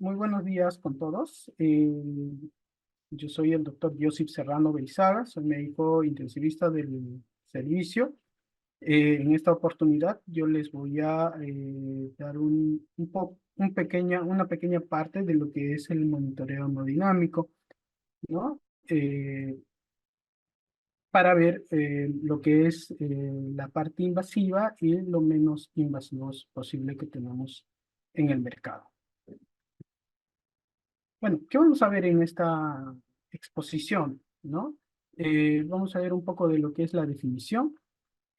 Muy buenos días con todos. Yo soy el doctor Josip Serrano Beizaga, soy médico intensivista del servicio. En esta oportunidad yo les voy a dar una pequeña parte de lo que es el monitoreo hemodinámico, ¿no? Para ver lo que es la parte invasiva y lo menos invasivos posible que tenemos en el mercado. Bueno, ¿qué vamos a ver en esta exposición, no? Vamos a ver un poco de lo que es la definición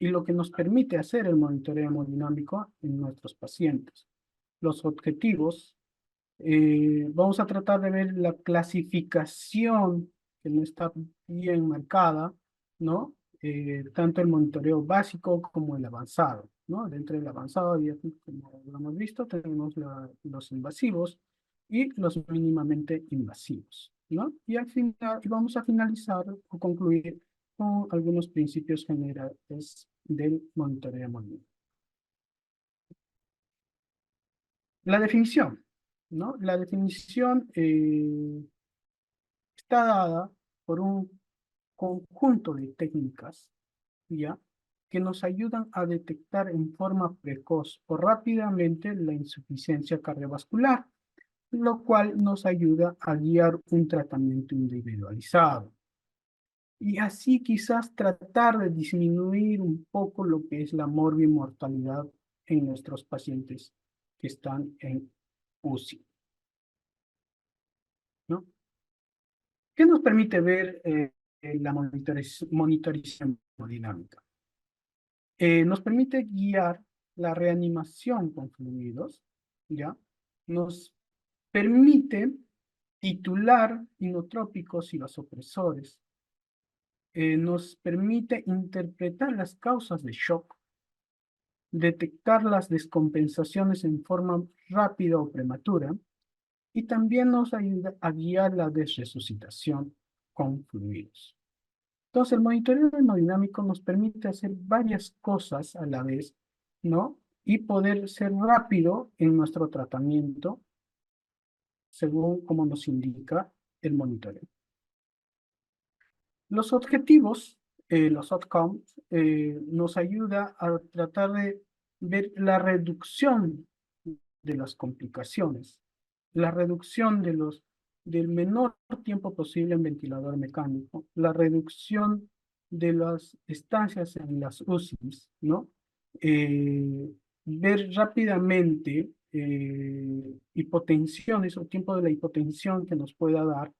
y lo que nos permite hacer el monitoreo hemodinámico en nuestros pacientes. Los objetivos, vamos a tratar de ver la clasificación que no está bien marcada, ¿no? Tanto el monitoreo básico como el avanzado, ¿no? Dentro del avanzado, ya como lo hemos visto, tenemos los invasivos y los mínimamente invasivos, ¿no? Y al final vamos a finalizar o concluir con algunos principios generales del monitoreo hemodinámico. La definición, ¿no? La definición está dada por un conjunto de técnicas, ¿ya? Que nos ayudan a detectar en forma precoz o rápidamente la insuficiencia cardiovascular, lo cual nos ayuda a guiar un tratamiento individualizado. Y así quizás tratar de disminuir un poco lo que es la morbimortalidad en nuestros pacientes que están en UCI, ¿no? ¿Qué nos permite ver la monitorización hemodinámica? Nos permite guiar la reanimación con fluidos, ¿ya? Nos permite titular inotrópicos y vasopresores. Nos permite interpretar las causas de shock, detectar las descompensaciones en forma rápida o prematura, y también nos ayuda a guiar la desresucitación con fluidos. Entonces, el monitoreo hemodinámico nos permite hacer varias cosas a la vez, ¿no? Y poder ser rápido en nuestro tratamiento, según como nos indica el monitoreo. Los objetivos, los outcomes, nos ayuda a tratar de ver la reducción de las complicaciones, la reducción del menor tiempo posible en ventilador mecánico, la reducción de las estancias en las UCIs, ¿no? Ver rápidamente hipotensiones o tiempo de la hipotensión que nos pueda dar,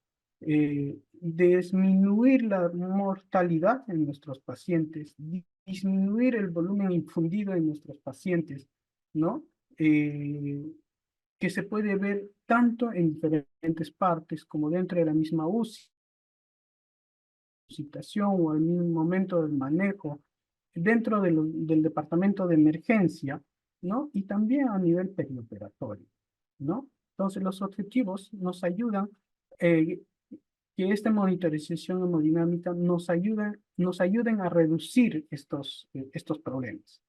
disminuir la mortalidad en nuestros pacientes, disminuir el volumen infundido en nuestros pacientes, ¿no? Que se puede ver tanto en diferentes partes como dentro de la misma UCI, o al mismo momento del manejo, dentro del departamento de emergencia, ¿no? Y también a nivel perioperatorio, ¿no? Entonces, los objetivos nos ayudan, eh, que esta monitorización hemodinámica nos ayuden a reducir estos problemas.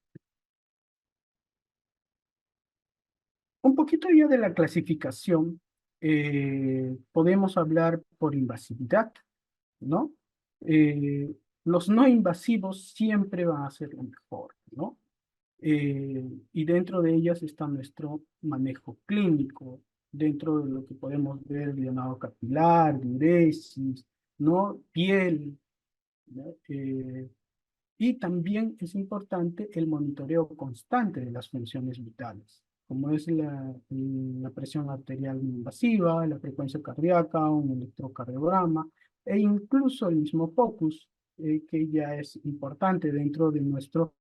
Un poquito ya de la clasificación, podemos hablar por invasividad, ¿no? Eh, los no invasivos siempre van a ser lo mejor, ¿no? Y dentro de ellas está nuestro manejo clínico, dentro de lo que podemos ver, llenado capilar, diuresis, ¿no? Piel, ¿no? Y también es importante el monitoreo constante de las funciones vitales, como es la presión arterial invasiva, la frecuencia cardíaca, un electrocardiograma, e incluso el mismo POCUS, que ya es importante dentro de nuestro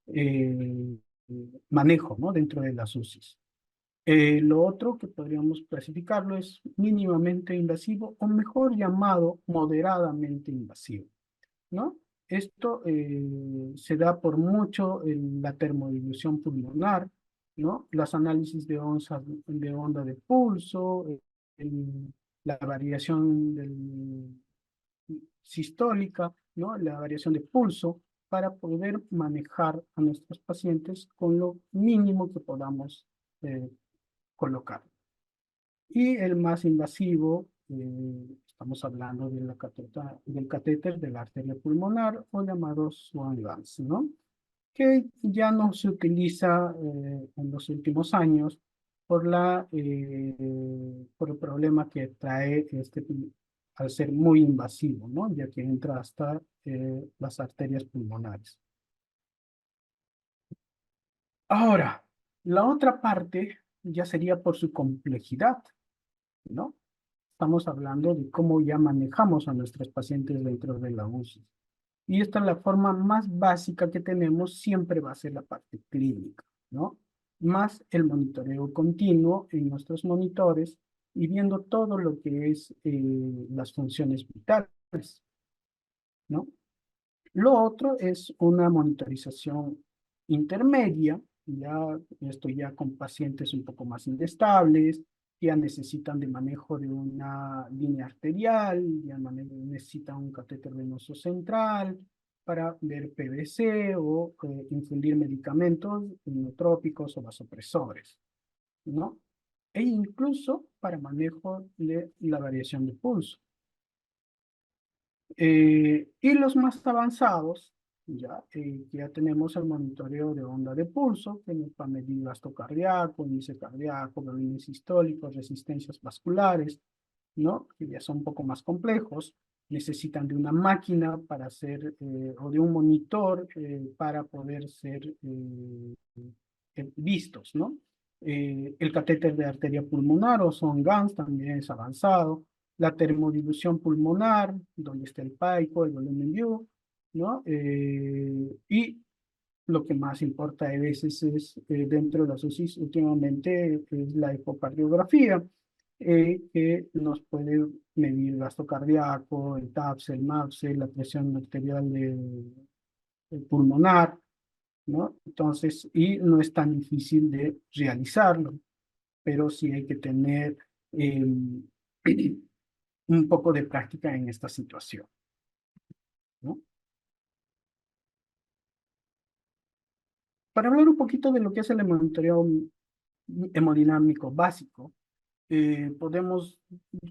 eh, manejo, ¿no? Dentro de las UCIs. Lo otro que podríamos clasificarlo es mínimamente invasivo o mejor llamado moderadamente invasivo, ¿no? Esto se da por mucho en la termodilución pulmonar, ¿no? Los análisis de onda de pulso, la variación sistólica, ¿no? La variación de pulso, para poder manejar a nuestros pacientes con lo mínimo que podamos colocar. Y el más invasivo, estamos hablando de del catéter de la arteria pulmonar o llamado Swan-Ganz, ¿no? Que ya no se utiliza en los últimos años por el problema que trae al ser muy invasivo, ¿no? Ya que entra hasta las arterias pulmonares. Ahora, la otra parte ya sería por su complejidad, ¿no? Estamos hablando de cómo ya manejamos a nuestros pacientes dentro de la UCI. Y esta es la forma más básica que tenemos, siempre va a ser la parte clínica, ¿no? Más el monitoreo continuo en nuestros monitores y viendo todo lo que es las funciones vitales, ¿no? Lo otro es una monitorización intermedia, ya estoy ya con pacientes un poco más inestables, ya necesitan de manejo de una línea arterial, ya necesitan un catéter venoso central para ver PVC o infundir medicamentos inotrópicos o vasopresores, ¿no? E incluso para manejo de la variación de pulso. Y los más avanzados, ya tenemos el monitoreo de onda de pulso, que nos va a medir gasto cardíaco, índice cardíaco, volúmenes sistólicos, resistencias vasculares, ¿no? Que ya son un poco más complejos, necesitan de una máquina para hacer, o de un monitor para poder ser vistos, ¿no? El catéter de arteria pulmonar o son GANS también es avanzado, la termodilución pulmonar, donde está el PAICO, el volumen view, ¿no? Y lo que más importa a veces es, dentro de las UCIs últimamente, es la ecocardiografía, que nos puede medir gasto cardíaco, el TAPS, el MAPS, la presión arterial pulmonar, ¿no? Entonces, y no es tan difícil de realizarlo, pero sí hay que tener eh, un poco de práctica en esta situación, ¿no? Para hablar un poquito de lo que es el monitoreo hemodinámico básico, podemos,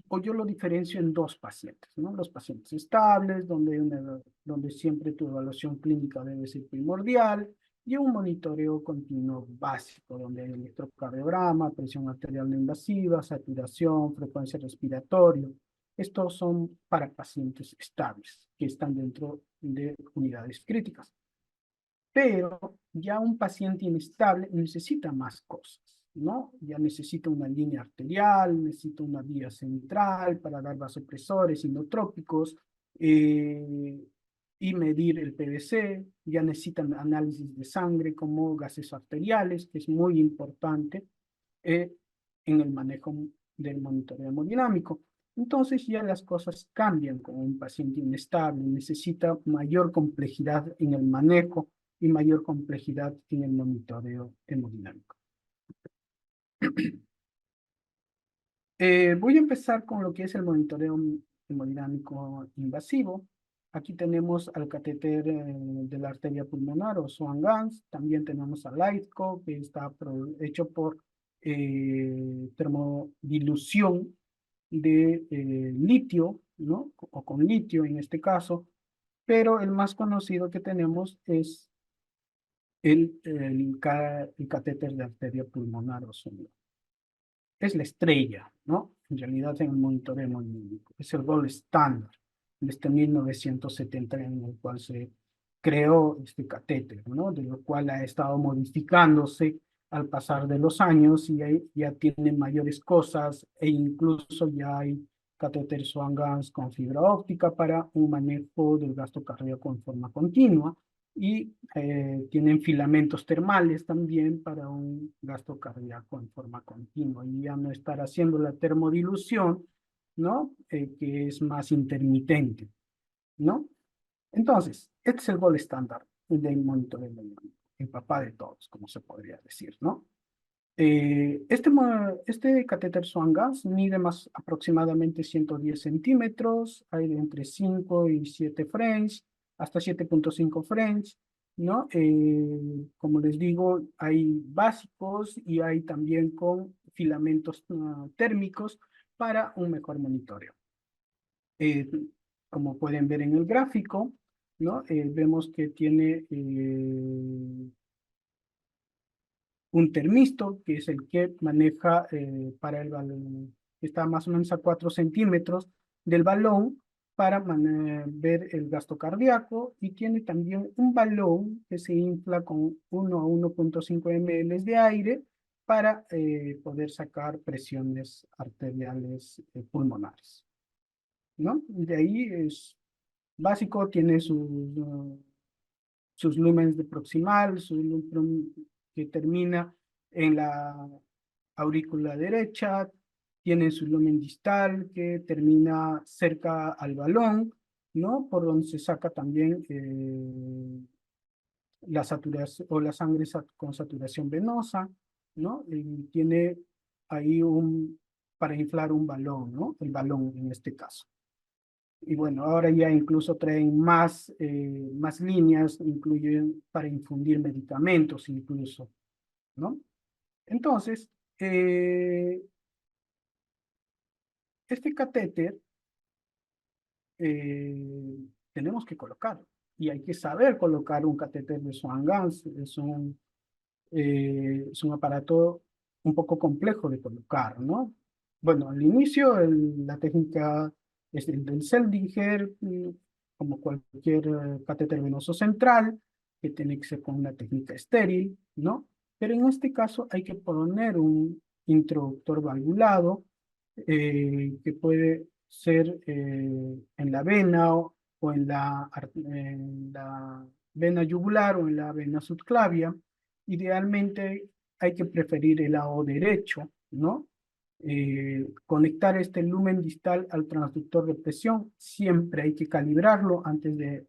o yo lo diferencio en dos pacientes, ¿no? Los pacientes estables, donde siempre tu evaluación clínica debe ser primordial, y un monitoreo continuo básico, donde hay electrocardiograma, presión arterial no invasiva, saturación, frecuencia respiratoria. Estos son para pacientes estables, que están dentro de unidades críticas. Pero ya un paciente inestable necesita más cosas, ¿no? Ya necesita una línea arterial, necesita una vía central para dar vasopresores inotrópicos y medir el PVC, ya necesitan análisis de sangre como gases arteriales, que es muy importante eh, en el manejo del monitoreo hemodinámico. Entonces ya las cosas cambian con un paciente inestable, necesita mayor complejidad en el manejo y mayor complejidad en el monitoreo hemodinámico. Voy a empezar con lo que es el monitoreo hemodinámico invasivo. Aquí tenemos al catéter de la arteria pulmonar o Swan-Ganz. También tenemos al LIFECO, que está hecho por termodilución de litio, ¿no? O con litio en este caso. Pero el más conocido que tenemos es el catéter de arteria pulmonar o Swan. Es la estrella, ¿no? En realidad en el monitoreo hemodinámico. Es el gold standard desde 1970 en el cual se creó este catéter, ¿no? De lo cual ha estado modificándose al pasar de los años y ya tiene mayores cosas e incluso ya hay catéteres Swan-Ganz con fibra óptica para un manejo del gasto cardíaco en forma continua y tienen filamentos termales también para un gasto cardíaco en forma continua y ya no estar haciendo la termodilución, ¿no? Que es más intermitente, ¿no? Entonces, este es el gol estándar del monitoreo dinámico, el papá de todos, como se podría decir, ¿no? Este catéter Swan-Ganz mide más aproximadamente 110 centímetros, hay de entre 5 y 7 French, hasta 7,5 French, ¿no? Como les digo, hay básicos y hay también con filamentos térmicos para un mejor monitoreo. Eh, Como pueden ver en el gráfico, ¿no? Vemos que tiene un termisto, que es el que maneja para el balón, que está más o menos a 4 centímetros del balón para ver el gasto cardíaco, y tiene también un balón que se infla con 1 a 1,5 ml de aire para poder sacar presiones arteriales pulmonares, ¿no? De ahí es básico, tiene sus lúmenes de proximal, que termina en la aurícula derecha, tiene su lumen distal que termina cerca al balón, ¿no? Por donde se saca también la saturación o la sangre con saturación venosa, ¿no? Y tiene ahí para inflar un balón, ¿no? El balón en este caso. Y bueno, ahora ya incluso traen más líneas, incluyen para infundir medicamentos incluso, ¿no? Entonces, este catéter eh, tenemos que colocarlo, y hay que saber colocar un catéter de Swan-Ganz. Es un aparato un poco complejo de colocar, ¿no? Bueno, al inicio la técnica es el del Seldinger, como cualquier catéter venoso central, que tiene que ser con una técnica estéril, ¿no? Pero en este caso hay que poner un introductor valvulado, que puede ser en la vena o en la vena yugular o en la vena subclavia. Idealmente hay que preferir el lado derecho, ¿no? Conectar este lumen distal al transductor de presión, siempre hay que calibrarlo antes de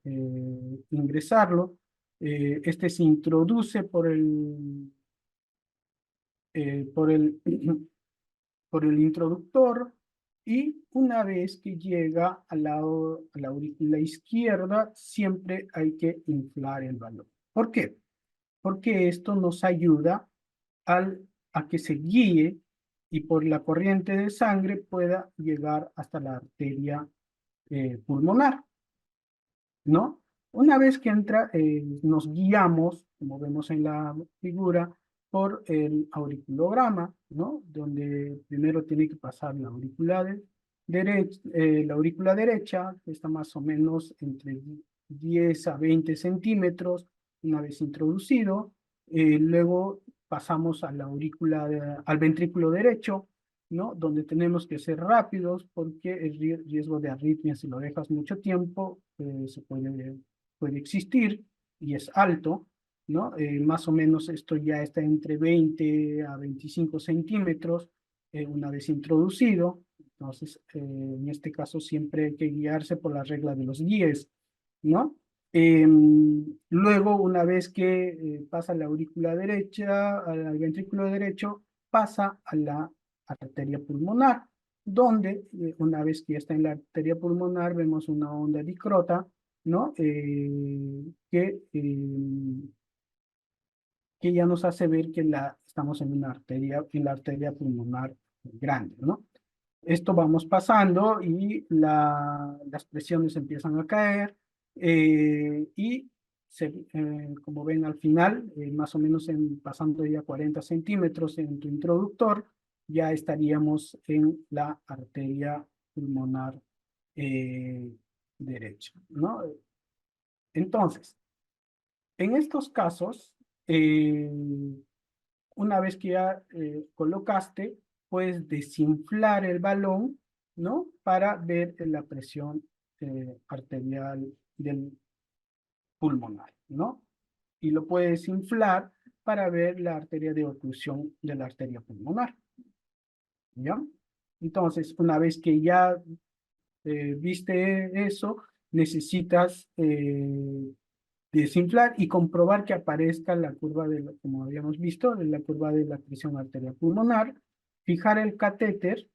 ingresarlo. Este se introduce por el, por el introductor, y una vez que llega a la aurícula izquierda, siempre hay que inflar el balón. ¿Por qué? Porque esto nos ayuda a que se guíe y por la corriente de sangre pueda llegar hasta la arteria pulmonar, ¿no? Una vez que entra, nos guiamos, como vemos en la figura, por el auriculograma, ¿no? Donde primero tiene que pasar la aurícula derecha, que está más o menos entre 10 a 20 centímetros, una vez introducido. Luego pasamos a al ventrículo derecho, ¿no? Donde tenemos que ser rápidos porque el riesgo de arritmia, si lo dejas mucho tiempo, puede existir, y es alto, ¿no? Más o menos esto ya está entre 20 a 25 centímetros una vez introducido. Entonces, en este caso siempre hay que guiarse por la regla de los 10, ¿no? Luego, una vez que pasa la aurícula derecha, al ventrículo derecho, pasa a la arteria pulmonar, donde una vez que ya está en la arteria pulmonar, vemos una onda dicrota, ¿no? Que ya nos hace ver que estamos en en la arteria pulmonar grande, ¿no? Esto vamos pasando y las presiones empiezan a caer, y como ven al final, más o menos pasando ya 40 centímetros en tu introductor, ya estaríamos en la arteria pulmonar derecha, ¿no? Entonces, en estos casos, una vez que ya colocaste, puedes desinflar el balón, ¿no? Para ver la presión arterial del pulmonar, ¿no? Y lo puedes inflar para ver la arteria de oclusión de la arteria pulmonar, ¿ya? Entonces, una vez que ya viste eso, necesitas desinflar y comprobar que aparezca la curva como habíamos visto, de la curva de la presión arterial pulmonar, fijar el catéter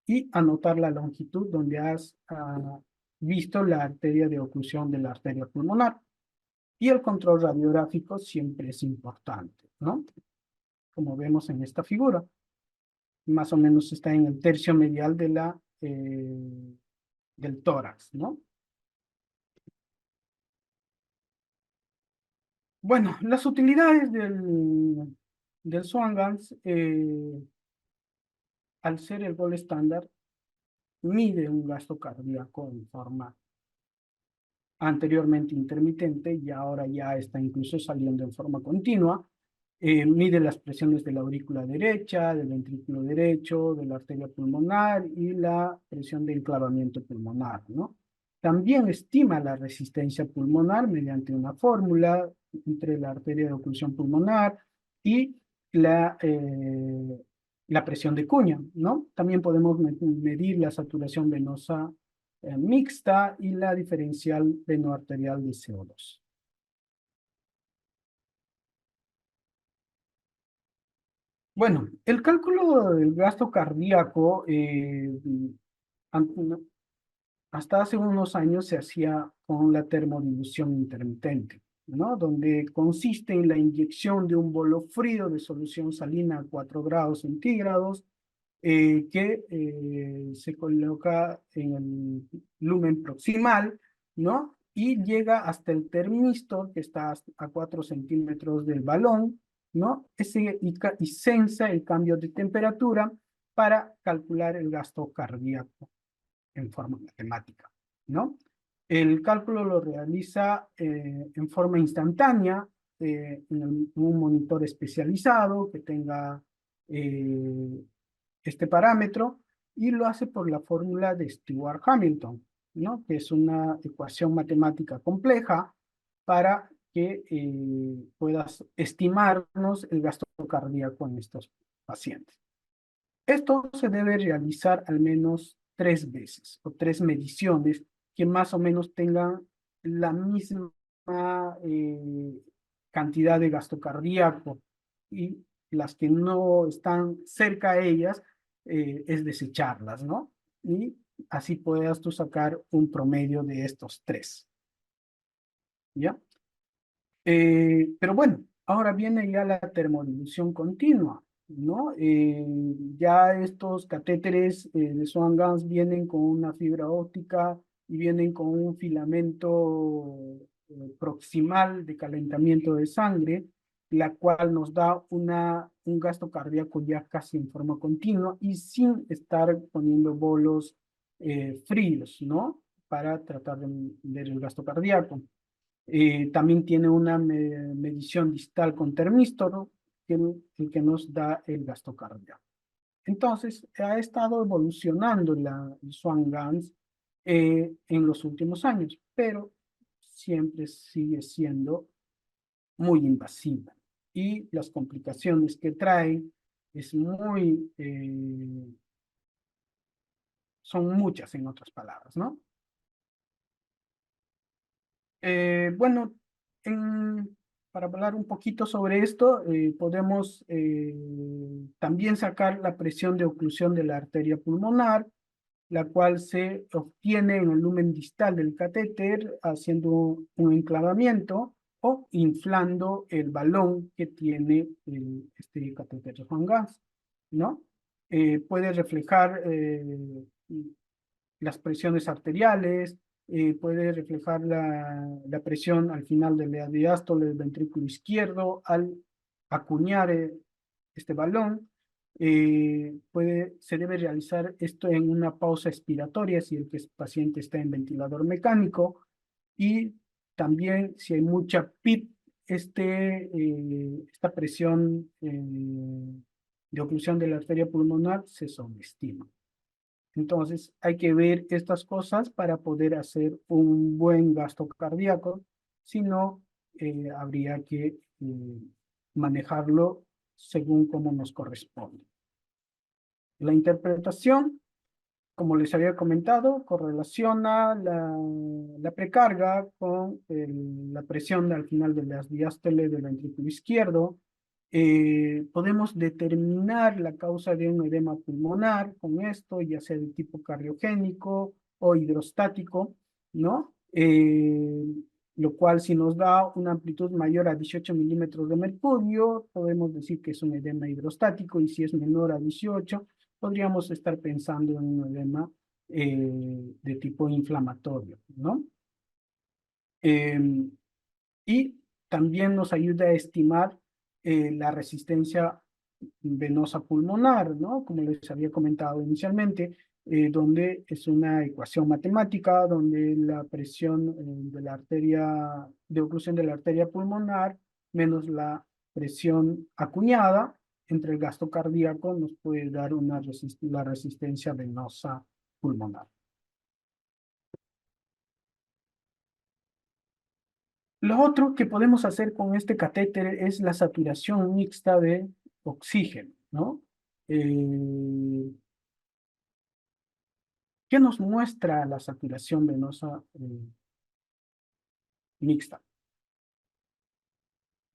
y anotar la longitud donde has visto la arteria de oclusión de la arteria pulmonar. Y el control radiográfico siempre es importante, ¿no? Como vemos en esta figura. más o menos está en el tercio medial de del tórax, ¿no? Bueno, las utilidades del Swan-Ganz, al ser el gol estándar, mide un gasto cardíaco en forma anteriormente intermitente y ahora ya está incluso saliendo en forma continua. Mide las presiones de la aurícula derecha, del ventrículo derecho, de la arteria pulmonar y la presión de enclavamiento pulmonar, ¿no? También estima la resistencia pulmonar mediante una fórmula entre la arteria de oclusión pulmonar y la presión de cuña, ¿no? También podemos medir la saturación venosa mixta y la diferencial venoarterial de CO2. Bueno, el cálculo del gasto cardíaco an- hasta hace unos años se hacía con la termodilución intermitente, ¿no? Donde consiste en la inyección de un bolo frío de solución salina a 4 grados centígrados que se coloca en el lumen proximal, ¿no? Y llega hasta el termistor, que está a 4 centímetros del balón, ¿no? Y sensa el cambio de temperatura para calcular el gasto cardíaco en forma matemática, ¿no? El cálculo lo realiza en forma instantánea en un monitor especializado que tenga eh, este parámetro y lo hace por la fórmula de Stewart-Hamilton, ¿no? Que es una ecuación matemática compleja para que puedas estimarnos el gasto cardíaco en estos pacientes. Esto se debe realizar al menos 3 veces o 3 mediciones que más o menos tengan la misma eh, cantidad de gasto cardíaco y las que no están cerca a ellas es desecharlas, ¿no? Y así puedas tú sacar un promedio de estos tres, ¿ya? Pero bueno, ahora viene ya la termodilución continua, ¿no? Ya estos catéteres de Swan-Ganz vienen con una fibra óptica y vienen con un filamento proximal de calentamiento de sangre, la cual nos da un gasto cardíaco ya casi en forma continua y sin estar poniendo bolos fríos, ¿no? Para tratar de ver el gasto cardíaco. También tiene una medición distal con termistor, el que nos da el gasto cardíaco. Entonces, ha estado evolucionando el Swan-Ganz en los últimos años, pero siempre sigue siendo muy invasiva. Y las complicaciones que trae es son muchas en otras palabras, ¿no? Bueno, para hablar un poquito sobre esto, podemos también sacar la presión de oclusión de la arteria pulmonar, la cual se obtiene en el lumen distal del catéter haciendo un enclavamiento o inflando el balón que tiene este catéter de Van Gas, ¿no? Puede reflejar las presiones arteriales, puede reflejar la presión al final de la diástole del ventrículo izquierdo al acuñar este balón. Se debe realizar esto en una pausa expiratoria si el paciente está en ventilador mecánico y también si hay mucha PIP, esta presión de oclusión de la arteria pulmonar se sobreestima. Entonces, hay que ver estas cosas para poder hacer un buen gasto cardíaco, si no, habría que manejarlo según como nos corresponde. La interpretación, como les había comentado, correlaciona la precarga con la presión al final de las diástoles del ventrículo izquierdo. Podemos determinar la causa de un edema pulmonar con esto, ya sea de tipo cardiogénico o hidrostático, ¿no? lo cual si nos da una amplitud mayor a 18 milímetros de mercurio, podemos decir que es un edema hidrostático, y si es menor a 18, podríamos estar pensando en un edema de tipo inflamatorio, ¿no? Em, y también nos ayuda a estimar la resistencia venosa pulmonar, ¿no? Como les había comentado inicialmente, donde es una ecuación matemática, donde la presión de la arteria, de oclusión de la arteria pulmonar, menos la presión acuñada entre el gasto cardíaco, nos puede dar la resistencia venosa pulmonar. Lo otro que podemos hacer con este catéter es la saturación mixta de oxígeno, ¿no? Eh, ¿Qué nos muestra la saturación venosa mixta?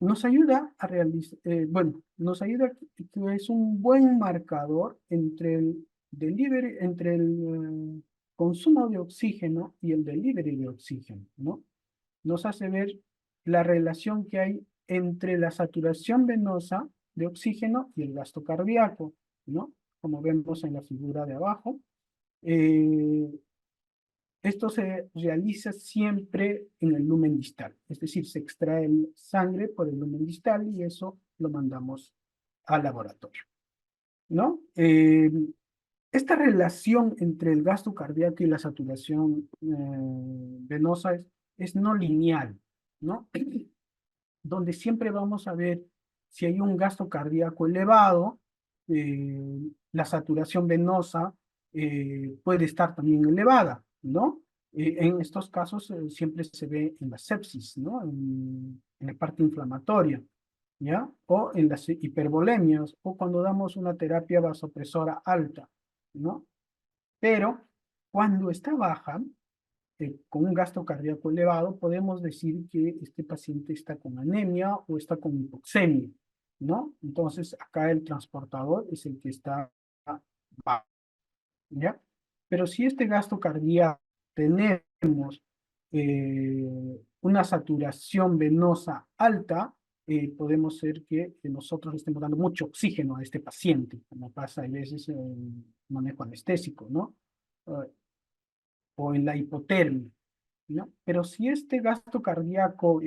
Nos ayuda a realizar, bueno, nos ayuda que es un buen marcador entre el delivery, entre el consumo de oxígeno y el delivery de oxígeno, ¿no? Nos hace ver la relación que hay entre la saturación venosa de oxígeno y el gasto cardíaco, ¿no? Como vemos en la figura de abajo. Eh, Esto se realiza siempre en el lumen distal, es decir, se extrae sangre por el lumen distal y eso lo mandamos al laboratorio, ¿no? Esta relación entre el gasto cardíaco y la saturación venosa es no lineal, ¿no? Donde siempre vamos a ver si hay un gasto cardíaco elevado, la saturación venosa puede estar también elevada, ¿no? En estos casos siempre se ve en la sepsis, ¿no? En la parte inflamatoria, ¿ya? O en las hipervolemias, o cuando damos una terapia vasopresora alta, ¿no? Pero cuando está baja, con un gasto cardíaco elevado, podemos decir que este paciente está con anemia o está con hipoxemia, ¿no? Entonces, acá el transportador es el que está bajo, ¿ya? Pero si este gasto cardíaco tenemos una saturación venosa alta, podemos ser que nosotros estemos dando mucho oxígeno a este paciente, como pasa a veces en manejo anestésico, ¿no? Eh, o en la hipotermia, ¿no? Pero si este gasto cardíaco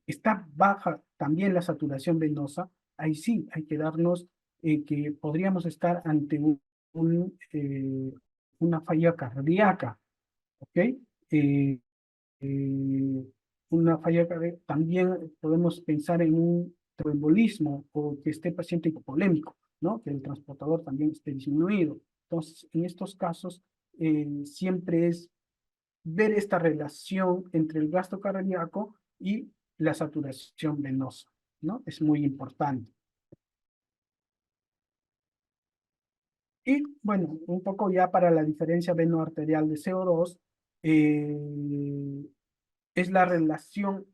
está baja también la saturación venosa, ahí sí hay que darnos que podríamos estar ante una falla cardíaca, ¿ok? Eh, eh, una falla cardíaca, también podemos pensar en un tromboembolismo o que esté paciente hipovolémico, ¿no? Que el transportador también esté disminuido. Entonces, en estos casos, siempre es ver esta relación entre el gasto cardíaco y la saturación venosa, ¿no? Es muy importante. Y bueno, un poco ya para la diferencia venoarterial de CO2, eh, es la relación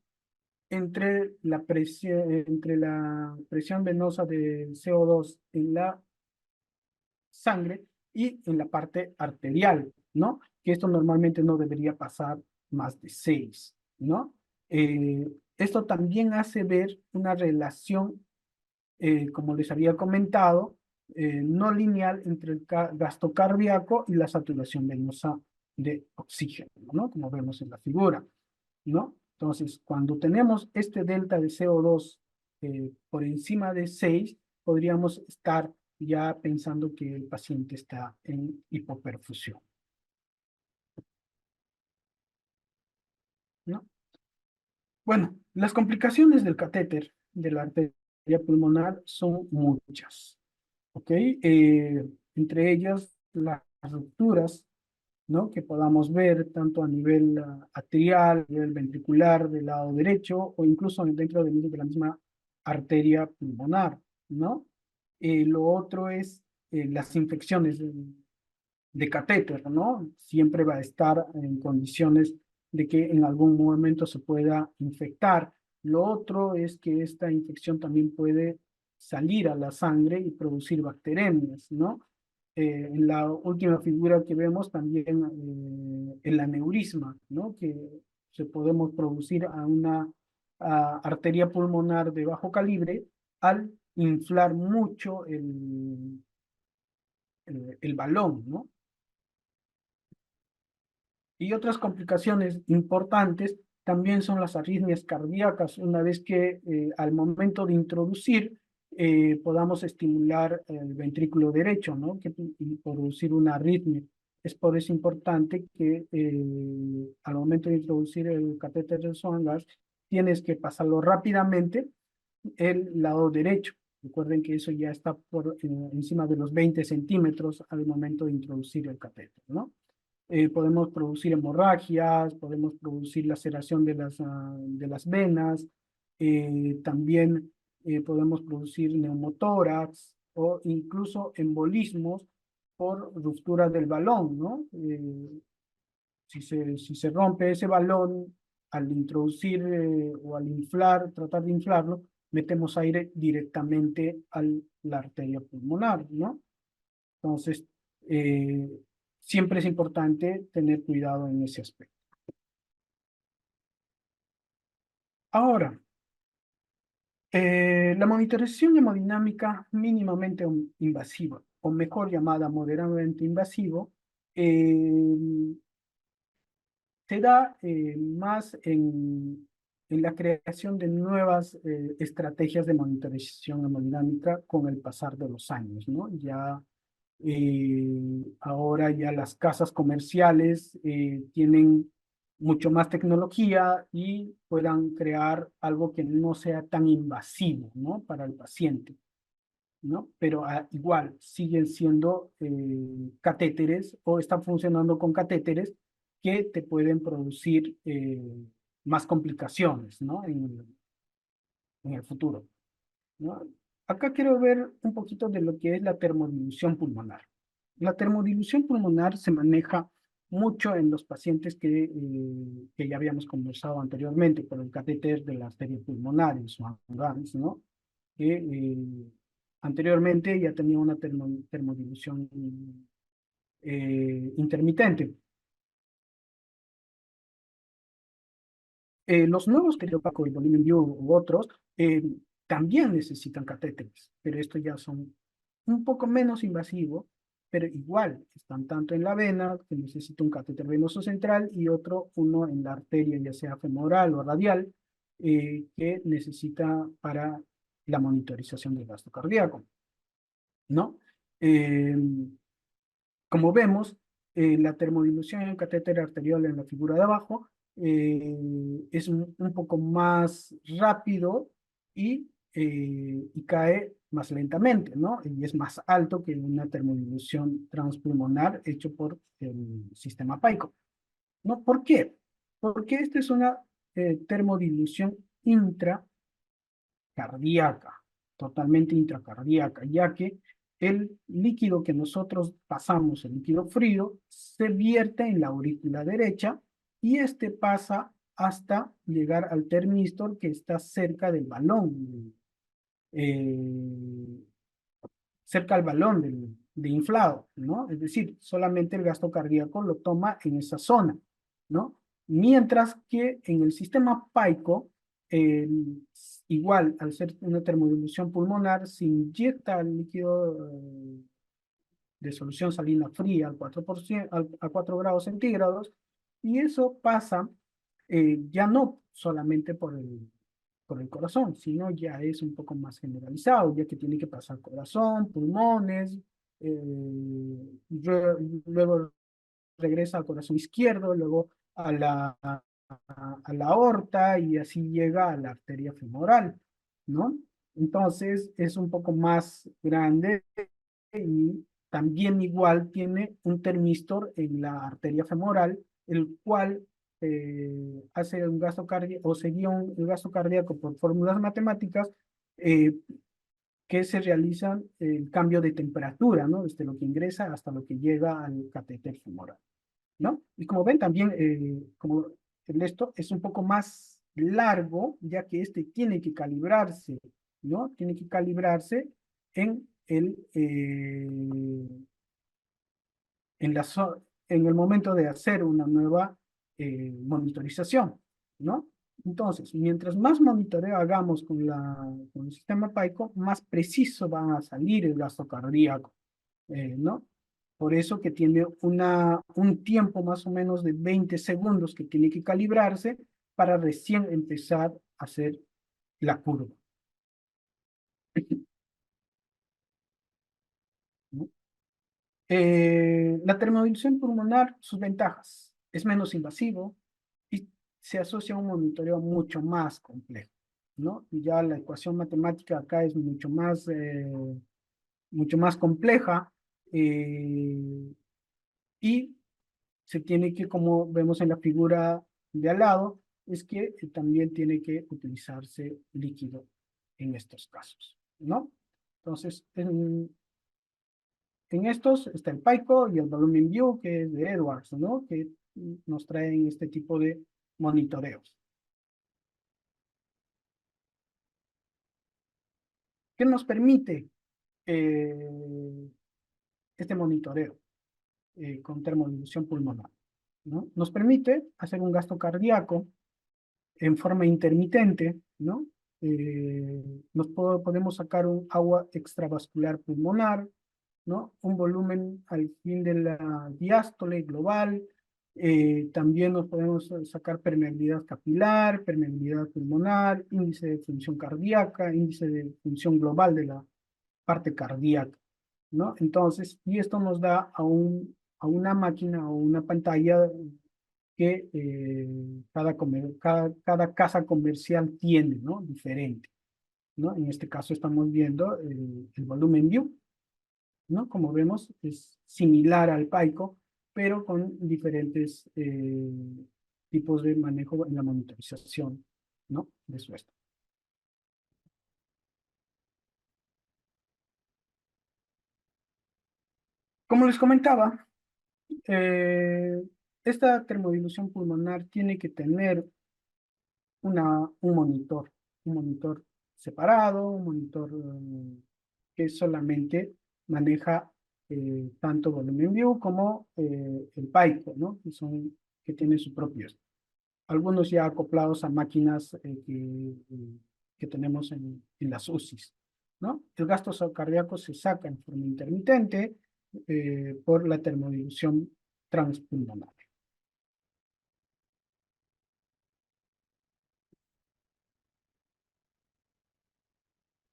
entre la presión venosa de CO2 en la sangre y en la parte arterial, ¿no? Que esto normalmente no debería pasar más de 6, ¿no? Esto también hace ver una relación, como les había comentado, no lineal entre el gasto cardíaco y la saturación venosa de oxígeno, ¿no? Como vemos en la figura, ¿no? Entonces, cuando tenemos este delta de CO2 por encima de 6, podríamos estar ya pensando que el paciente está en hipoperfusión, ¿no? Bueno, las complicaciones del catéter de la arteria pulmonar son muchas, ¿ok? Entre ellas las rupturas, ¿no? Que podamos ver tanto a nivel atrial, a nivel ventricular del lado derecho o incluso dentro de la misma arteria pulmonar, ¿no? Lo otro es las infecciones de catéter, ¿no? Siempre va a estar en condiciones de que en algún momento se pueda infectar. Lo otro es que esta infección también puede salir a la sangre y producir bacteremias, ¿no? en la última figura que vemos también el aneurisma, ¿no? Que se podemos producir a una arteria pulmonar de bajo calibre al inflar mucho el balón, ¿no? Y otras complicaciones importantes también son las arritmias cardíacas, una vez que al momento de introducir podamos estimular el ventrículo derecho, ¿no? Y producir una arritmia. Es por eso importante que al momento de introducir el catéter de Swan-Ganz tienes que pasarlo rápidamente el lado derecho. Recuerden que eso ya está por encima de los 20 centímetros al momento de introducir el catéter, ¿no? Podemos producir hemorragias, podemos producir laceración de las venas, también podemos producir neumotórax o incluso embolismos por ruptura del balón, ¿no? Si se rompe ese balón al introducir o al inflar, tratar de inflarlo, metemos aire directamente a la arteria pulmonar, ¿no? Entonces, eh, siempre es importante tener cuidado en ese aspecto. Ahora, la monitorización hemodinámica mínimamente invasiva, o mejor llamada moderadamente invasivo, eh, se da más en la creación de nuevas estrategias de monitorización hemodinámica con el pasar de los años, ¿no? Ya ahora ya las casas comerciales tienen mucho más tecnología y puedan crear algo que no sea tan invasivo, ¿no? Para el paciente, ¿no? Pero igual siguen siendo catéteres o están funcionando con catéteres que te pueden producir más complicaciones, ¿no? En el futuro, ¿no? Acá quiero ver un poquito de lo que es la termodilución pulmonar. La termodilución pulmonar se maneja mucho en los pacientes que ya habíamos conversado anteriormente, por el catéter de la arteria pulmonar, el Swan-Ganz, ¿no? Que anteriormente ya tenía una termodilución intermitente. Los nuevos Paco, el Volumen View u otros también necesitan catéteres, pero estos ya son un poco menos invasivos, pero igual están tanto en la vena, que necesita un catéter venoso central, y uno en la arteria, ya sea femoral o radial, que necesita para la monitorización del gasto cardíaco, ¿no? Eh, Como vemos, la termodilución en el catéter arterial en la figura de abajo es un poco más rápido y cae más lentamente, ¿no? Y es más alto que una termodilución transpulmonar hecho por el sistema PAICO, ¿no? ¿Por qué? Porque esta es una termodilución cardíaca, totalmente intracardíaca, ya que el líquido que nosotros pasamos, el líquido frío, se vierte en la aurícula derecha y este pasa hasta llegar al termistor que está cerca del balón, eh, cerca al balón de inflado, ¿no? Es decir, solamente el gasto cardíaco lo toma en esa zona, ¿no? Mientras que en el sistema PAICO, eh, igual, al ser una termodilución pulmonar, se inyecta el líquido de solución salina fría al 4%, a 4 grados centígrados, y eso pasa ya no solamente por el corazón, sino ya es un poco más generalizado, ya que tiene que pasar corazón, pulmones, luego regresa al corazón izquierdo, luego a la aorta y así llega a la arteria femoral, ¿no? Entonces es un poco más grande y también igual tiene un termistor en la arteria femoral, el cual hace un gasto cardíaco o seguía un gasto cardíaco por fórmulas matemáticas eh, que se realizan el cambio de temperatura, ¿no? Desde lo que ingresa hasta lo que llega al catéter femoral, ¿no? Y como ven también, como esto es un poco más largo, ya que este tiene que calibrarse, ¿no? Tiene que calibrarse en en en el momento de hacer una nueva monitorización, ¿no? Entonces, mientras más monitoreo hagamos con el sistema PICO, más preciso va a salir el gasto cardíaco, ¿no? Por eso que tiene un tiempo más o menos de 20 segundos que tiene que calibrarse para recién empezar a hacer la curva, ¿no? La termodilución pulmonar, sus ventajas, es menos invasivo y se asocia a un monitoreo mucho más complejo, ¿no? Y ya la ecuación matemática acá es mucho más compleja, y se tiene que, como vemos en la figura de al lado, es que también tiene que utilizarse líquido en estos casos, ¿no? Entonces, en estos está el PICO y el Volume View, que es de Edwards, ¿no? Que nos traen este tipo de monitoreos. ¿Qué nos permite este monitoreo con termodilución pulmonar? ¿No? Nos permite hacer un gasto cardíaco en forma intermitente, ¿no? Podemos sacar un agua extravascular pulmonar, ¿no? Un volumen al fin de la diástole global. También nos podemos sacar permeabilidad capilar, permeabilidad pulmonar, índice de función cardíaca, índice de función global de la parte cardíaca, ¿no? Entonces, y esto nos da a una máquina o una pantalla que cada casa comercial tiene, ¿no? Diferente, ¿no? En este caso estamos viendo el volumen view, ¿no? Como vemos, es similar al PICO, pero con diferentes tipos de manejo en la monitorización, ¿no? De su esto. Como les comentaba, eh, esta termodilución pulmonar tiene que tener un monitor separado, un monitor que solamente maneja tanto volumen view como el PICO, ¿no? Que tienen sus propios. Algunos ya acoplados a máquinas que tenemos en las UCIs, ¿no? El gasto cardíaco se saca en forma intermitente por la termodilución transpulmonar.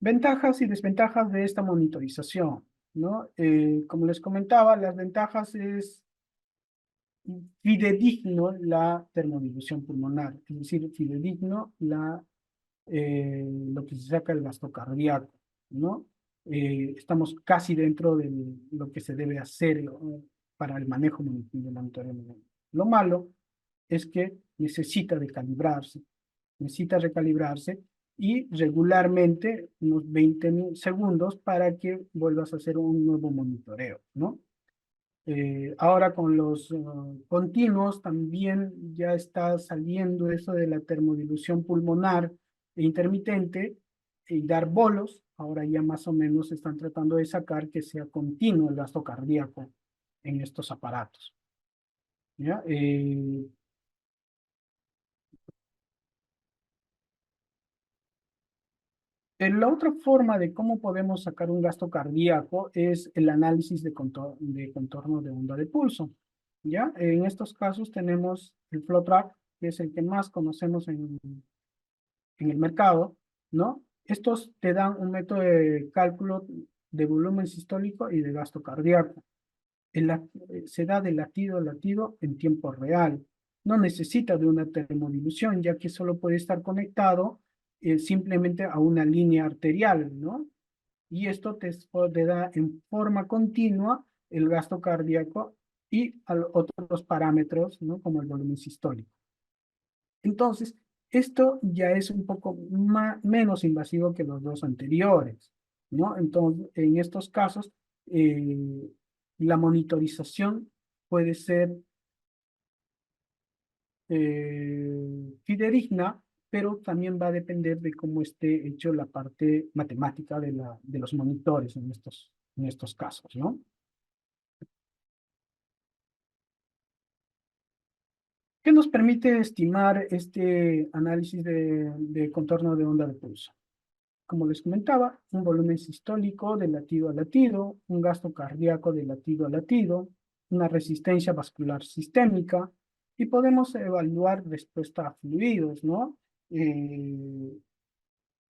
Ventajas y desventajas de esta monitorización, ¿no? Como les comentaba, las ventajas es fidedigno la termodilución pulmonar, es decir, fidedigno lo que se saca del gasto cardíaco, ¿no? Estamos casi dentro de lo que se debe hacer para el manejo del monitoreo. Lo malo es que necesita recalibrarse y regularmente unos 20 segundos para que vuelvas a hacer un nuevo monitoreo, ¿no? Ahora con los continuos también ya está saliendo eso de la termodilución pulmonar e intermitente y dar bolos. Ahora ya más o menos están tratando de sacar que sea continuo el gasto cardíaco en estos aparatos, ¿ya? La otra forma de cómo podemos sacar un gasto cardíaco es el análisis de contorno de onda de pulso, ¿ya? En estos casos tenemos el FlowTrack, que es el que más conocemos en el mercado, ¿no? Estos te dan un método de cálculo de volumen sistólico y de gasto cardíaco. Se da de latido a latido en tiempo real. No necesita de una termodilución, ya que solo puede estar conectado simplemente a una línea arterial, ¿no? Y esto te da en forma continua el gasto cardíaco y otros parámetros, ¿no? Como el volumen sistólico. Entonces, esto ya es un poco menos invasivo que los dos anteriores, ¿no? Entonces, en estos casos, eh, la monitorización puede ser fidedigna, pero también va a depender de cómo esté hecho la parte matemática de los monitores en estos casos, ¿no? nos permite estimar este análisis de contorno de onda de pulso? Como les comentaba, un volumen sistólico de latido a latido, un gasto cardíaco de latido a latido, una resistencia vascular sistémica, y podemos evaluar respuesta a fluidos, ¿no?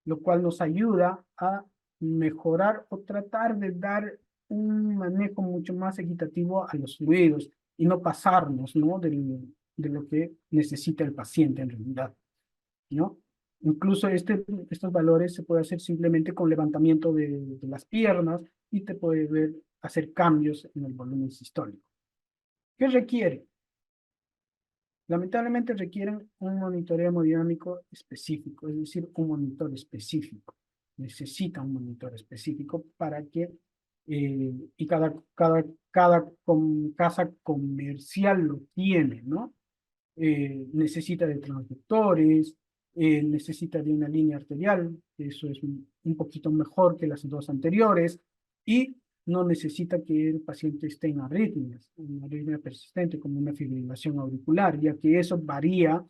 Lo cual nos ayuda a mejorar o tratar de dar un manejo mucho más equitativo a los fluidos y no pasarnos, ¿no? De lo que necesita el paciente en realidad, ¿no? Incluso estos valores se puede hacer simplemente con levantamiento de las piernas y te puede ver hacer cambios en el volumen sistólico. ¿Qué requiere? Lamentablemente requieren un monitoreo hemodinámico específico, es decir, un monitor específico. Necesita un monitor específico para que, y cada casa comercial lo tiene, ¿no? Necesita de transductores, necesita de una línea arterial, eso es un poquito mejor que las dos anteriores, y no necesita que el paciente esté en arritmias, una arritmia persistente como una fibrilación auricular, ya que eso varía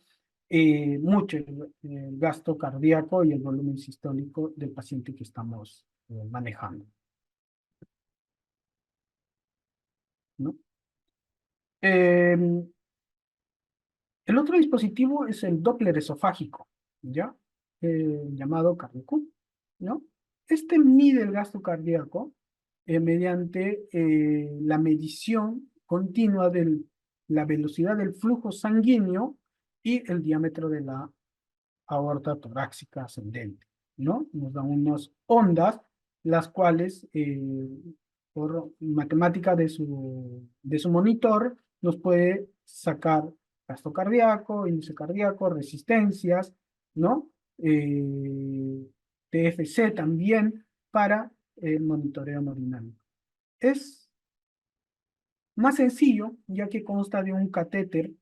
mucho el gasto cardíaco y el volumen sistólico del paciente que estamos manejando, ¿no? Eh, El otro dispositivo es el Doppler esofágico, ¿ya? Llamado Cardiocu, ¿no? Este mide el gasto cardíaco mediante la medición continua de la velocidad del flujo sanguíneo y el diámetro de la aorta torácica ascendente, ¿no? Nos dan unas ondas, las cuales, por matemática de su monitor, nos puede sacar gasto cardíaco, índice cardíaco, resistencias, ¿no? TFC también para el monitoreo hemodinámico. Es más sencillo, ya que consta de un catéter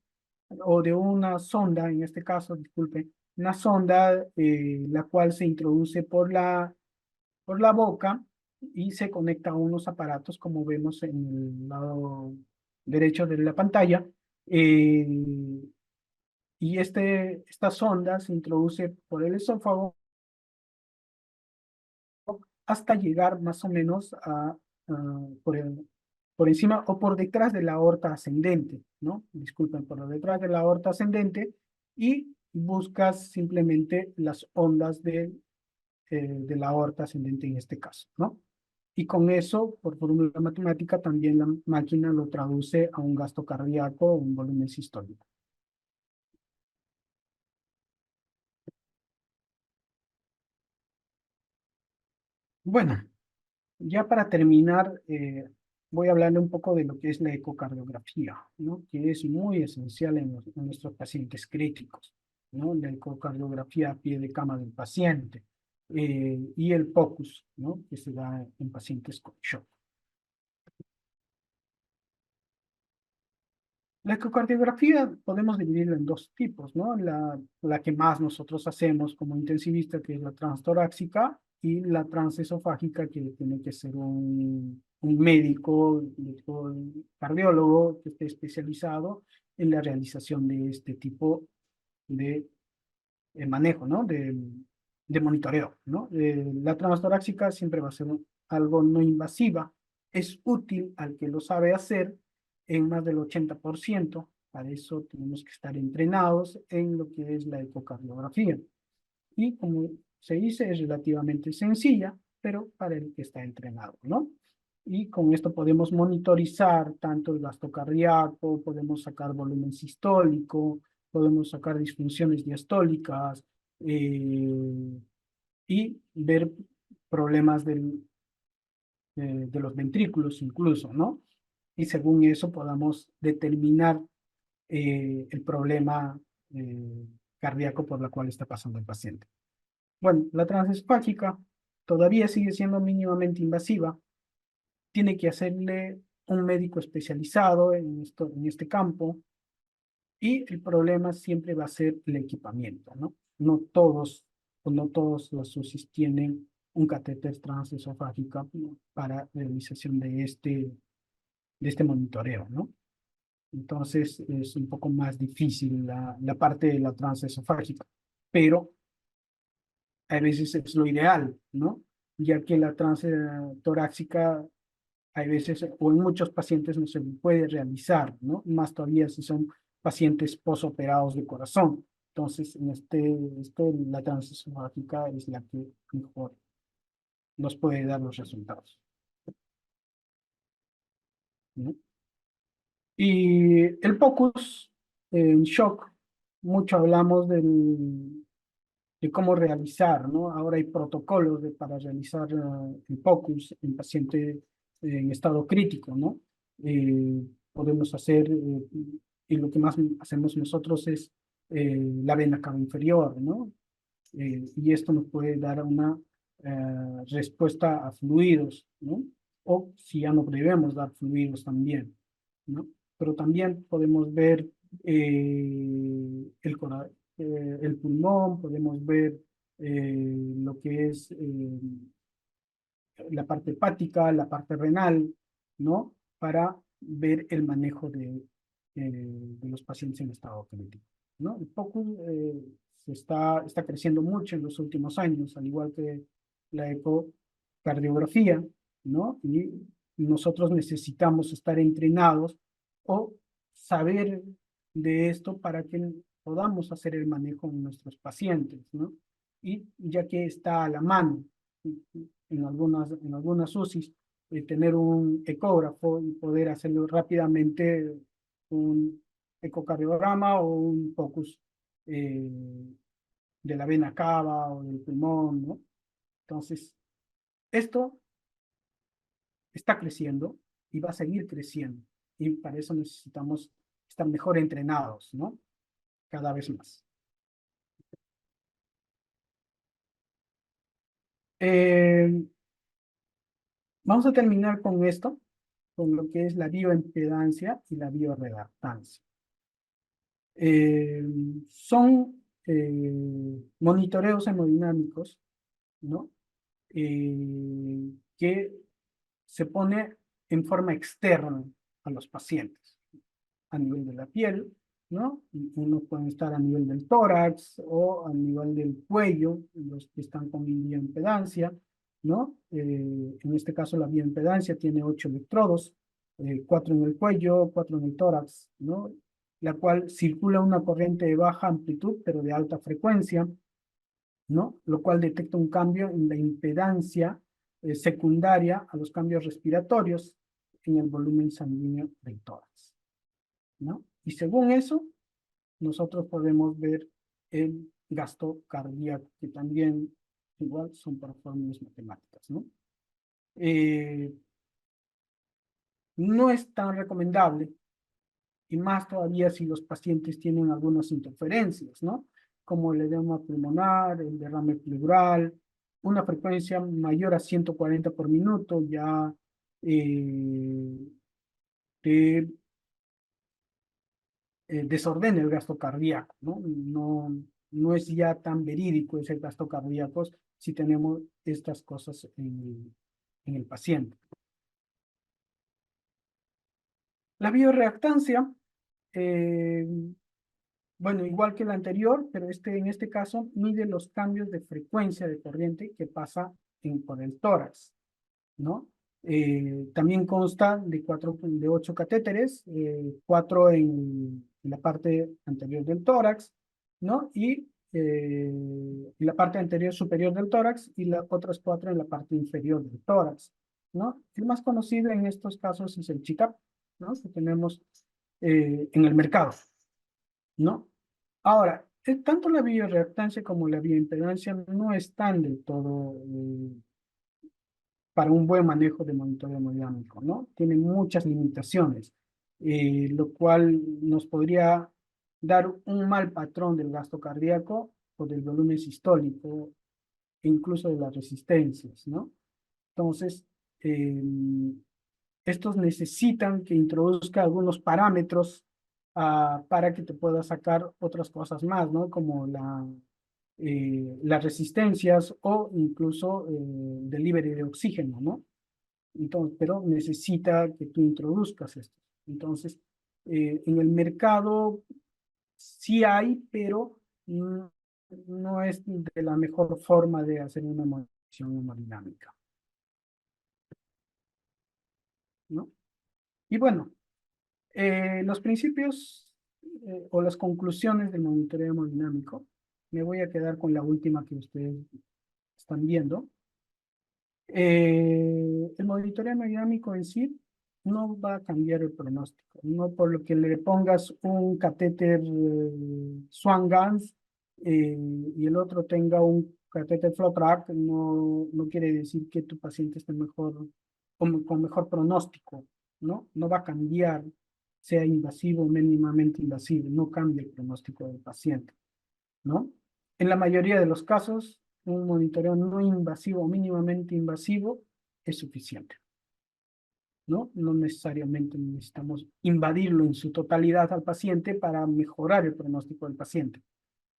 o de una sonda, en este caso, disculpe, una sonda la cual se introduce por la boca y se conecta a unos aparatos como vemos en el lado derecho de la pantalla. Y esta sonda se introduce por el esófago hasta llegar más o menos por encima o por detrás de la aorta ascendente, ¿no? Disculpen, por detrás de la aorta ascendente, y buscas simplemente las ondas de la aorta ascendente en este caso, ¿no? Y con eso, por fórmula matemática, también la máquina lo traduce a un gasto cardíaco o un volumen sistólico. Bueno, ya para terminar, voy a hablarle un poco de lo que es la ecocardiografía, ¿no? Que es muy esencial en nuestros pacientes críticos, ¿no? La ecocardiografía a pie de cama del paciente y el POCUS, ¿no? Que se da en pacientes con shock. La ecocardiografía podemos dividirla en dos tipos, ¿no? La que más nosotros hacemos como intensivista, que es la transtorácica, y la transesofágica, que tiene que ser un médico, un cardiólogo que esté especializado en la realización de este tipo de manejo, ¿no? De monitoreo, ¿no? La transtorácica siempre va a ser algo no invasiva, es útil al que lo sabe hacer en más del 80%. Para eso tenemos que estar entrenados en lo que es la ecocardiografía. Y como se dice, es relativamente sencilla, pero para el que está entrenado, ¿no? Y con esto podemos monitorizar tanto el gasto cardíaco, podemos sacar volumen sistólico, podemos sacar disfunciones diastólicas y ver problemas de los ventrículos incluso, ¿no? Y según eso podamos determinar el problema cardíaco por la cual está pasando el paciente. Bueno, la transesofágica todavía sigue siendo mínimamente invasiva. Tiene que hacerle un médico especializado en este campo, y el problema siempre va a ser el equipamiento, ¿no? No todos o no todos los UCIs tienen un catéter transesofágico, ¿no? Para realización de este monitoreo, ¿no? Entonces es un poco más difícil la parte de la transesofágica, pero a veces es lo ideal, ¿no? Ya que la torácica hay veces o en muchos pacientes no se puede realizar, ¿no? Más todavía si son pacientes posoperados de corazón. Entonces, en la transesofágica es la que mejor nos puede dar los resultados, ¿no? Y el POCUS en shock, mucho hablamos de cómo realizar, ¿no? Ahora hay protocolos para realizar el POCUS en paciente en estado crítico, ¿no? Podemos hacer, y lo que más hacemos nosotros es la vena cava inferior, ¿no? Y esto nos puede dar una respuesta a fluidos, ¿no? O si ya no debemos dar fluidos también, ¿no? Pero también podemos ver el pulmón, podemos ver lo que es la parte hepática, la parte renal, ¿no? Para ver el manejo de los pacientes en estado crítico, ¿no? El POCUS está creciendo mucho en los últimos años, al igual que la ecocardiografía, ¿no? Y nosotros necesitamos estar entrenados o saber de esto para que podamos hacer el manejo en nuestros pacientes, ¿no? Y ya que está a la mano en algunas UCIs, tener un ecógrafo y poder hacerlo rápidamente, un ecocardiograma o un focus eh, de la vena cava o del pulmón, ¿no? Entonces, esto está creciendo y va a seguir creciendo. Y para eso necesitamos estar mejor entrenados, ¿no? Cada vez más. Eh, Vamos a terminar con esto, con lo que es la bioimpedancia y la bioreactancia. Eh, Son monitoreos hemodinámicos, ¿no? Que se pone en forma externa a los pacientes, a nivel de la piel, ¿no? Unos pueden estar a nivel del tórax o a nivel del cuello, los que están con bioimpedancia, ¿no? En este caso la bioimpedancia tiene 8 electrodos, 4 en el cuello, 4 en el tórax, ¿no? La cual circula una corriente de baja amplitud, pero de alta frecuencia, ¿no? Lo cual detecta un cambio en la impedancia secundaria a los cambios respiratorios en el volumen sanguíneo del tórax, ¿no? Y según eso, nosotros podemos ver el gasto cardíaco, que también igual son por fórmulas matemáticas, ¿no? Eh, no es tan recomendable, y más todavía si los pacientes tienen algunas interferencias, ¿no? Como el edema pulmonar, el derrame pleural, una frecuencia mayor a 140 por minuto, ya eh, te desordena el gasto cardíaco, ¿no? No es ya tan verídico ese gasto cardíaco si tenemos estas cosas en el paciente. La bioreactancia, eh, bueno, igual que la anterior, pero en este caso mide los cambios de frecuencia de corriente que pasa por el tórax, ¿no? También consta de 8 catéteres, 4 en la parte anterior del tórax, ¿no? Y la parte anterior superior del tórax y las otras 4 en la parte inferior del tórax, ¿no? El más conocido en estos casos es el CHICAP, ¿no? Que tenemos en el mercado, ¿no? Ahora, tanto la bioreactancia como la bioimpedancia no están del todo para un buen manejo de monitoreo hemodinámico, ¿no? Tienen muchas limitaciones, lo cual nos podría dar un mal patrón del gasto cardíaco o del volumen sistólico e incluso de las resistencias, ¿no? Entonces, eh, estos necesitan que introduzca algunos parámetros para que te pueda sacar otras cosas más, ¿no? Como las resistencias o incluso delivery de oxígeno, ¿no? Entonces, pero necesita que tú introduzcas esto. Entonces, En el mercado sí hay, pero no es de la mejor forma de hacer una modificación hemodinámica, ¿no? Y bueno, los principios o las conclusiones del monitoreo hemodinámico, me voy a quedar con la última que ustedes están viendo. El monitoreo hemodinámico en sí no va a cambiar el pronóstico, no por lo que le pongas un catéter Swan-Ganz y el otro tenga un catéter FlowTrack, no quiere decir que tu paciente esté mejor, con mejor pronóstico, ¿no? No va a cambiar, sea invasivo o mínimamente invasivo, no cambia el pronóstico del paciente, ¿no? En la mayoría de los casos, un monitoreo no invasivo o mínimamente invasivo es suficiente, ¿no? No necesariamente necesitamos invadirlo en su totalidad al paciente para mejorar el pronóstico del paciente,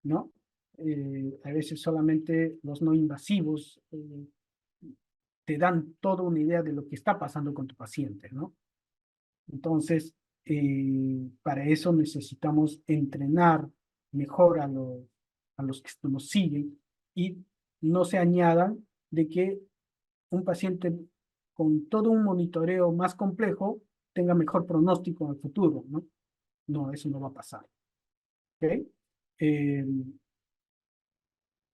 ¿no? A veces solamente los no invasivos te dan toda una idea de lo que está pasando con tu paciente, ¿no? Entonces, para eso necesitamos entrenar mejor a los que nos siguen y no se añadan de que un paciente con todo un monitoreo más complejo tenga mejor pronóstico en el futuro, ¿no? No, eso no va a pasar. ¿Ok? Eh,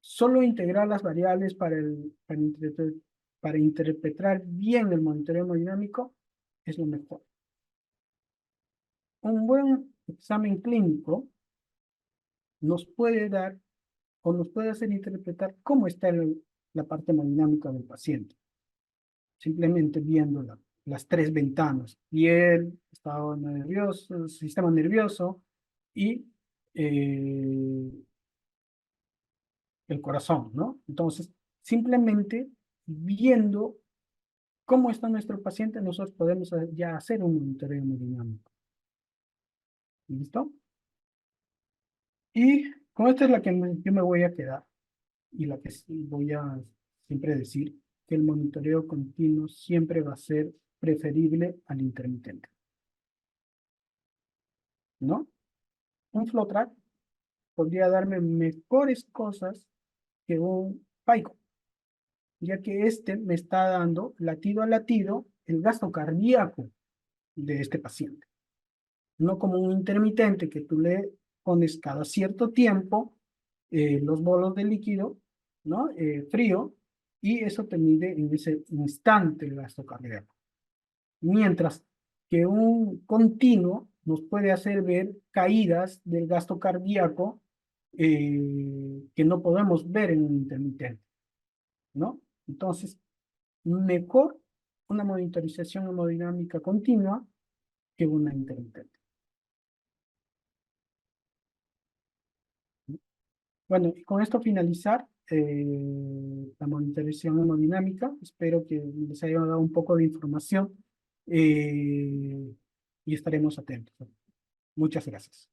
Solo integrar las variables para interpretar bien el monitoreo hemodinámico es lo mejor. Un buen examen clínico nos puede dar o nos puede hacer interpretar cómo está la parte hemodinámica del paciente, simplemente viendo las tres ventanas, piel, estado nervioso, sistema nervioso y eh, el corazón, ¿no? Entonces, simplemente viendo cómo está nuestro paciente, nosotros podemos ya hacer un monitoreo hemodinámico. ¿Listo? Y con esta es la que yo me voy a quedar y la que sí voy a siempre decir que el monitoreo continuo siempre va a ser preferible al intermitente, ¿no? Un flow track podría darme mejores cosas que un PICO, ya que este me está dando latido a latido el gasto cardíaco de este paciente, no como un intermitente que tú le pones cada cierto tiempo los bolos de líquido, ¿no? Frío, y eso te mide en ese instante el gasto cardíaco. Mientras que un continuo nos puede hacer ver caídas del gasto cardíaco que no podemos ver en un intermitente, ¿no? Entonces, mejor una monitorización hemodinámica continua que una intermitente. Bueno, y con esto finalizar la monitorización hemodinámica. Espero que les haya dado un poco de información y estaremos atentos. Muchas gracias.